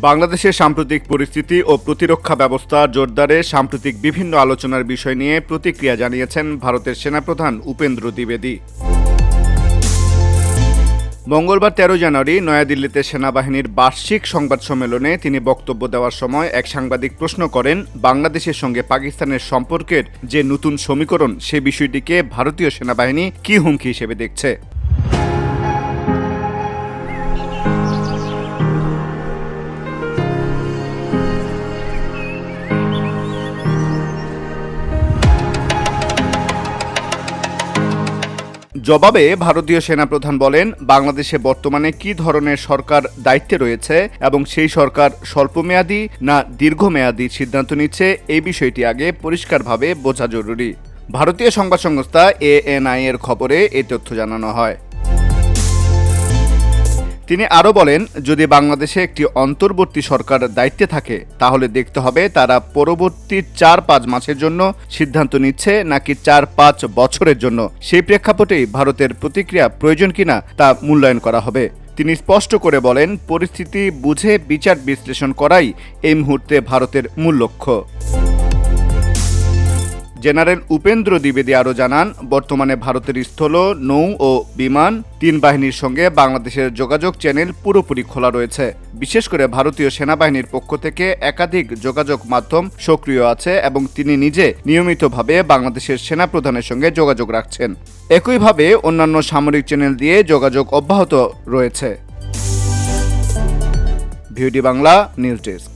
বাংলাদেশের সাম্প্রতিক পরিস্থিতি ও প্রতিরক্ষা ব্যবস্থা জোরদারে সাম্প্রতিক বিভিন্ন আলোচনার বিষয় নিয়ে প্রতিক্রিয়া জানিয়েছেন ভারতের সেনাপ্রধান উপেন্দ্র দ্বিবেদী। মঙ্গলবার ১৩ জানুয়ারি নয়াদিল্লিতে সেনাবাহিনীর বার্ষিক সংবাদ সম্মেলনে তিনি বক্তব্য দেওয়ার সময় এক সাংবাদিক প্রশ্ন করেন, বাংলাদেশের সঙ্গে পাকিস্তানের সম্পর্কের যে নতুন সমীকরণ সে বিষয়টিকে ভারতীয় সেনাবাহিনী কী হুমকি হিসেবে দেখছে। জবাবে ভারতীয় সেনাপ্রধান বলেন, বাংলাদেশে বর্তমানে কী ধরনের সরকার দায়িত্বে রয়েছে এবং সেই সরকার স্বল্পমেয়াদী না দীর্ঘমেয়াদী সিদ্ধান্ত নিচ্ছে এই বিষয়টি আগে পরিষ্কারভাবে বোঝা জরুরি। ভারতীয় সংবাদ সংস্থা ANI এর খবরে এই তথ্য জানানো হয়। তিনি আরও বলেন, যদি বাংলাদেশে একটি অন্তর্বর্তী সরকার দায়িত্বে থাকে তাহলে দেখতে হবে তারা পরবর্তী ৪-৫ মাসের জন্য সিদ্ধান্ত নিচ্ছে নাকি ৪-৫ বছরের জন্য। সেই প্রেক্ষাপটেই ভারতের প্রতিক্রিয়া প্রয়োজন কিনা তা মূল্যায়ন করা হবে। তিনি স্পষ্ট করে বলেন, পরিস্থিতি বুঝে বিচার বিশ্লেষণ করাই এই মুহূর্তে ভারতের মূল লক্ষ্য। জেনারেল উপেন্দ্র দ্বিবেদী আরও জানান, বর্তমানে ভারতের স্থল, নৌ ও বিমান ৩ বাহিনীর সঙ্গে বাংলাদেশের যোগাযোগ চ্যানেল পুরোপুরি খোলা রয়েছে। বিশেষ করে ভারতীয় সেনাবাহিনীর পক্ষ থেকে একাধিক যোগাযোগ মাধ্যম সক্রিয় আছে এবং তিনি নিজে নিয়মিতভাবে বাংলাদেশের সেনাপ্রধানের সঙ্গে যোগাযোগ রাখছেন। একইভাবে অন্যান্য সামরিক চ্যানেল দিয়ে যোগাযোগ অব্যাহত রয়েছে। VOD Bangla news desk.